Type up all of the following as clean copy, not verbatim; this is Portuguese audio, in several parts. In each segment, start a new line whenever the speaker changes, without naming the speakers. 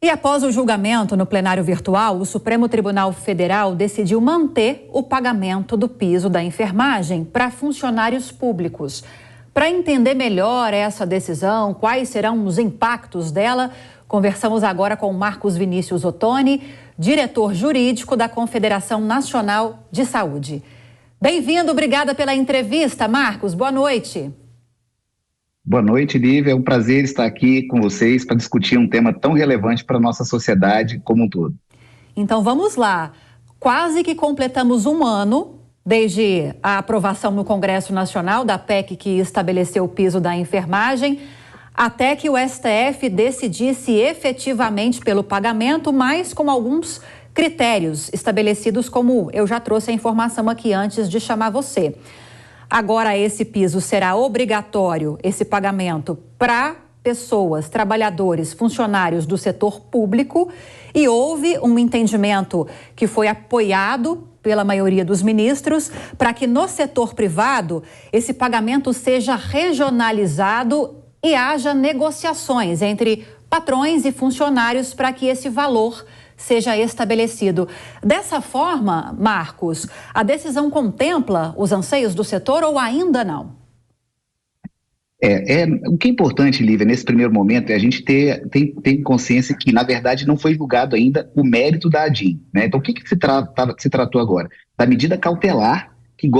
E após o julgamento no plenário virtual, o Supremo Tribunal Federal decidiu manter o pagamento do piso da enfermagem para funcionários públicos. Para entender melhor essa decisão, quais serão os impactos dela, conversamos agora com Marcos Vinícius Ottoni, diretor jurídico da Confederação Nacional de Saúde. Bem-vindo, obrigada pela entrevista, Marcos. Boa noite.
Boa noite, Lívia. É um prazer estar aqui com vocês para discutir um tema tão relevante para a nossa sociedade como um todo.
Então vamos lá. Quase que completamos um ano desde a aprovação no Congresso Nacional da PEC que estabeleceu o piso da enfermagem, até que o STF decidisse efetivamente pelo pagamento, mas com alguns critérios estabelecidos, como eu já trouxe a informação aqui antes de chamar você. Agora esse piso será obrigatório, esse pagamento, para pessoas, trabalhadores, funcionários do setor público, e houve um entendimento que foi apoiado pela maioria dos ministros para que no setor privado esse pagamento seja regionalizado e haja negociações entre patrões e funcionários para que esse valor seja estabelecido. Dessa forma, Marcos, a decisão contempla os anseios do setor ou ainda não?
O que é importante, Lívia, nesse primeiro momento, é a gente ter consciência que, na verdade, não foi julgado ainda o mérito da ADIM, né? Então, o que se tratou agora? Da medida cautelar que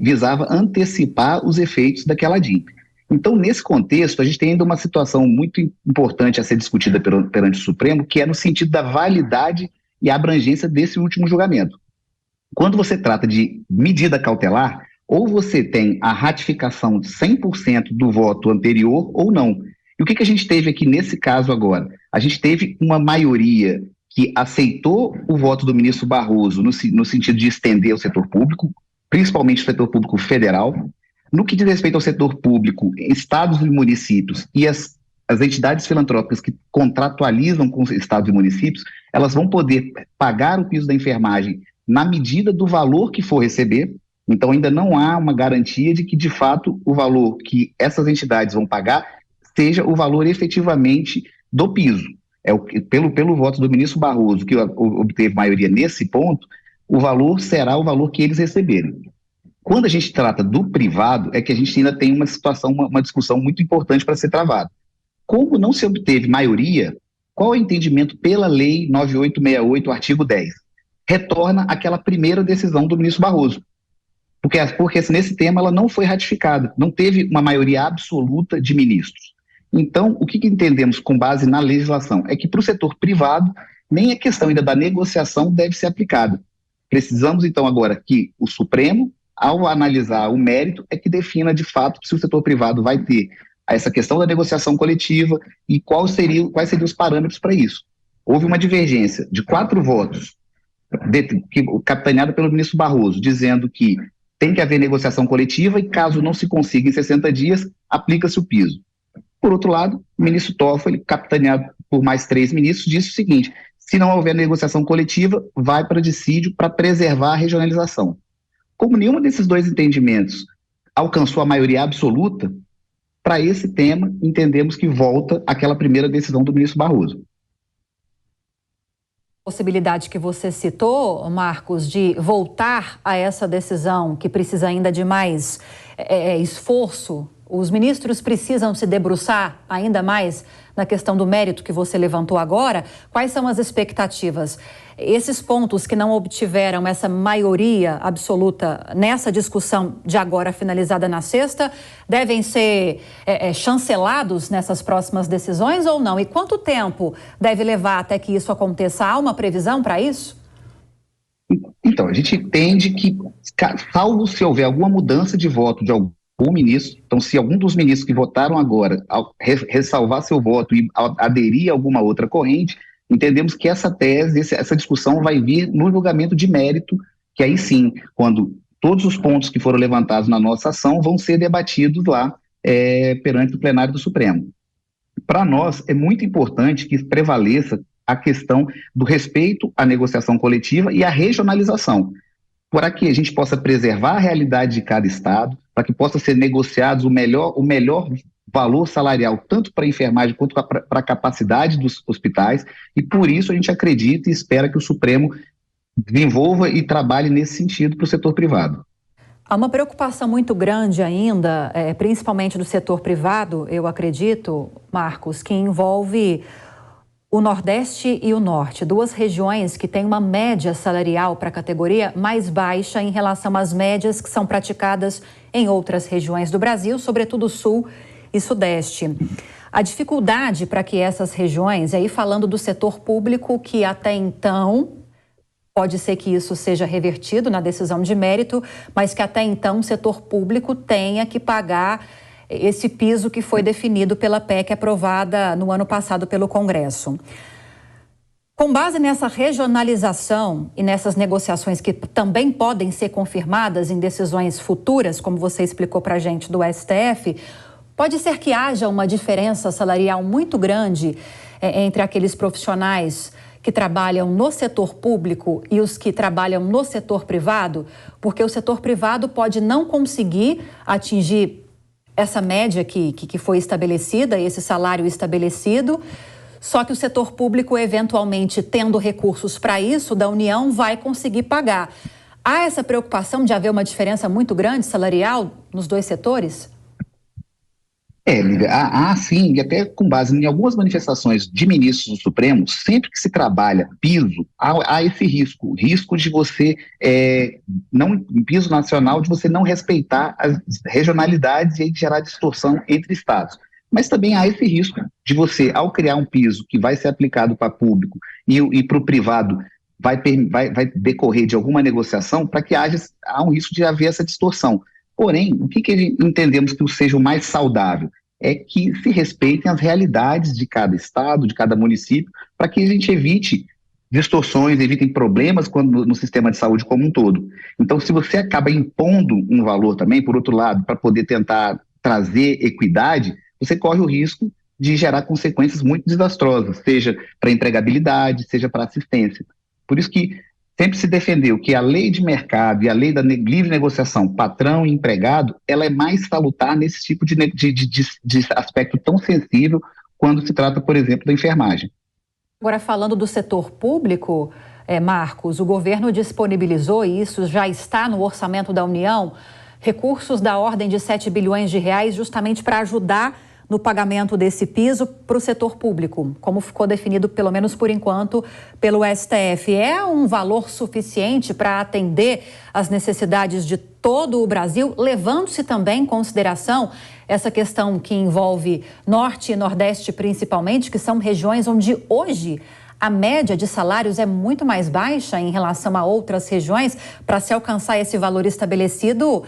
visava antecipar os efeitos daquela ADIM. Então, nesse contexto, a gente tem ainda uma situação muito importante a ser discutida perante o Supremo, que é no sentido da validade e abrangência desse último julgamento. Quando você trata de medida cautelar, ou você tem a ratificação de 100% do voto anterior ou não. E o que a gente teve aqui nesse caso agora? A gente teve uma maioria que aceitou o voto do ministro Barroso no sentido de estender o setor público, principalmente o setor público federal. No que diz respeito ao setor público, estados e municípios e as entidades filantrópicas que contratualizam com os estados e municípios, elas vão poder pagar o piso da enfermagem na medida do valor que for receber. Então ainda não há uma garantia de que, de fato, o valor que essas entidades vão pagar seja o valor efetivamente do piso. Pelo voto do ministro Barroso, que obteve maioria nesse ponto, o valor será o valor que eles receberem. Quando a gente trata do privado, é que a gente ainda tem uma situação, uma discussão muito importante para ser travada. Como não se obteve maioria, qual é o entendimento pela Lei 9868, artigo 10? Retorna àquela primeira decisão do ministro Barroso. Porque nesse tema ela não foi ratificada, não teve uma maioria absoluta de ministros. Então, o que entendemos com base na legislação? É que para o setor privado, nem a questão ainda da negociação deve ser aplicada. Precisamos, então, agora que o Supremo, ao analisar o mérito, é que defina de fato se o setor privado vai ter essa questão da negociação coletiva e quais seriam os parâmetros para isso. Houve uma divergência de 4 votos, capitaneada pelo ministro Barroso, dizendo que tem que haver negociação coletiva e, caso não se consiga em 60 dias, aplica-se o piso. Por outro lado, o ministro Toffoli, capitaneado por mais 3 ministros, disse o seguinte: se não houver negociação coletiva, vai para dissídio para preservar a regionalização. Como nenhum desses 2 entendimentos alcançou a maioria absoluta, para esse tema, entendemos que volta àquela primeira decisão do ministro Barroso.
Possibilidade que você citou, Marcos, de voltar a essa decisão que precisa ainda de mais esforço. Os ministros precisam se debruçar ainda mais na questão do mérito que você levantou agora. Quais são as expectativas? Esses pontos que não obtiveram essa maioria absoluta nessa discussão de agora finalizada na sexta, devem ser chancelados nessas próximas decisões ou não? E quanto tempo deve levar até que isso aconteça? Há uma previsão para isso?
Então, a gente entende que, salvo se houver alguma mudança de voto de algum ministro, então se algum dos ministros que votaram agora ressalvar seu voto e aderir a alguma outra corrente, entendemos que essa tese, essa discussão vai vir no julgamento de mérito, que aí sim, quando todos os pontos que foram levantados na nossa ação vão ser debatidos lá perante o plenário do Supremo. Para nós, é muito importante que prevaleça a questão do respeito à negociação coletiva e à regionalização, para que a gente possa preservar a realidade de cada estado, para que possa ser negociados o melhor valor salarial tanto para a enfermagem quanto para a capacidade dos hospitais, e por isso a gente acredita e espera que o Supremo desenvolva e trabalhe nesse sentido para o setor privado.
Há uma preocupação muito grande ainda, principalmente do setor privado, eu acredito, Marcos, que envolve o Nordeste e o Norte, duas regiões que têm uma média salarial para a categoria mais baixa em relação às médias que são praticadas em outras regiões do Brasil, sobretudo Sul e Sudeste. A dificuldade para que essas regiões, e aí falando do setor público, que até então, pode ser que isso seja revertido na decisão de mérito, mas que até então o setor público tenha que pagar esse piso que foi definido pela PEC aprovada no ano passado pelo Congresso. Com base nessa regionalização e nessas negociações que também podem ser confirmadas em decisões futuras, como você explicou para a gente do STF, pode ser que haja uma diferença salarial muito grande entre aqueles profissionais que trabalham no setor público e os que trabalham no setor privado, porque o setor privado pode não conseguir atingir essa média que foi estabelecida, esse salário estabelecido, só que o setor público, eventualmente, tendo recursos para isso, da União, vai conseguir pagar. Há essa preocupação de haver uma diferença muito grande salarial nos dois setores?
Lívia, há sim, e até com base em algumas manifestações de ministros do Supremo, sempre que se trabalha piso, há esse risco de você, em piso nacional, de você não respeitar as regionalidades e aí gerar distorção entre estados. Mas também há esse risco de você, ao criar um piso que vai ser aplicado para público e para o privado, vai decorrer de alguma negociação, para que há um risco de haver essa distorção. Porém, o que entendemos que seja o mais saudável é que se respeitem as realidades de cada estado, de cada município, para que a gente evite distorções, evitem problemas no sistema de saúde como um todo. Então, se você acaba impondo um valor também, por outro lado, para poder tentar trazer equidade, você corre o risco de gerar consequências muito desastrosas, seja para a empregabilidade, seja para a assistência. Por isso que sempre se defendeu que a lei de mercado e a lei da livre negociação, patrão e empregado, ela é mais salutar nesse tipo de aspecto tão sensível quando se trata, por exemplo, da enfermagem.
Agora, falando do setor público, Marcos, o governo disponibilizou, e isso já está no orçamento da União, recursos da ordem de 7 bilhões de reais justamente para ajudar no pagamento desse piso para o setor público, como ficou definido, pelo menos por enquanto, pelo STF. É um valor suficiente para atender às necessidades de todo o Brasil, levando-se também em consideração essa questão que envolve Norte e Nordeste principalmente, que são regiões onde hoje a média de salários é muito mais baixa em relação a outras regiões. Para se alcançar esse valor estabelecido,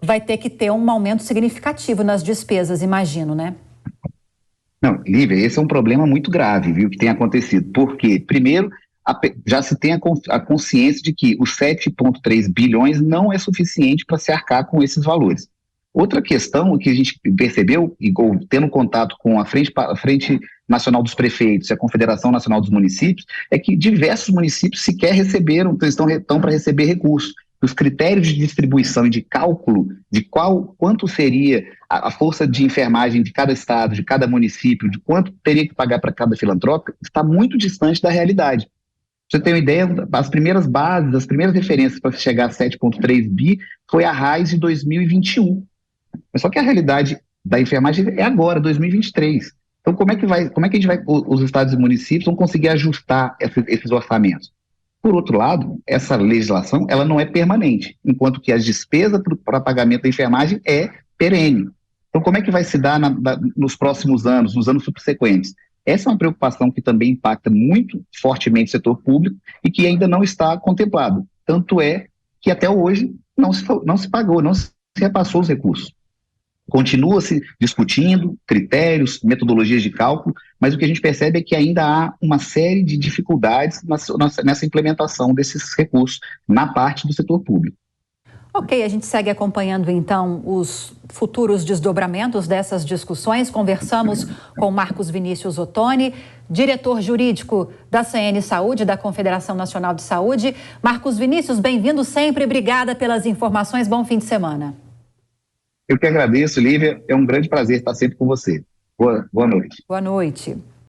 vai ter que ter um aumento significativo nas despesas, imagino, né?
Não, Lívia, esse é um problema muito grave, viu, que tem acontecido. Porque, primeiro, já se tem a consciência de que os 7,3 bilhões não é suficiente para se arcar com esses valores. Outra questão que a gente percebeu, tendo contato com a Frente Nacional dos Prefeitos e a Confederação Nacional dos Municípios, é que diversos municípios sequer receberam, estão para receber recursos. Os critérios de distribuição e de cálculo de quanto seria a força de enfermagem de cada estado, de cada município, de quanto teria que pagar para cada filantrópico, está muito distante da realidade. Pra você ter uma ideia, as primeiras bases, as primeiras referências para chegar a 7,3 bi foi a RAIS de 2021. Mas só que a realidade da enfermagem é agora, 2023. Então, como é que os estados e municípios vão conseguir ajustar esses orçamentos? Por outro lado, essa legislação ela não é permanente, enquanto que as despesas para pagamento da enfermagem é perene. Então, como é que vai se dar nos próximos anos, nos anos subsequentes? Essa é uma preocupação que também impacta muito fortemente o setor público e que ainda não está contemplado. Tanto é que até hoje não se pagou, não se repassou os recursos. Continua-se discutindo critérios, metodologias de cálculo, mas o que a gente percebe é que ainda há uma série de dificuldades nessa implementação desses recursos na parte do setor público.
Ok, a gente segue acompanhando então os futuros desdobramentos dessas discussões. Conversamos com Marcos Vinícius Ottoni, diretor jurídico da CN Saúde, da Confederação Nacional de Saúde. Marcos Vinícius, bem-vindo sempre, obrigada pelas informações, bom fim de semana.
Eu que agradeço, Lívia. É um grande prazer estar sempre com você. Boa noite.
Boa noite.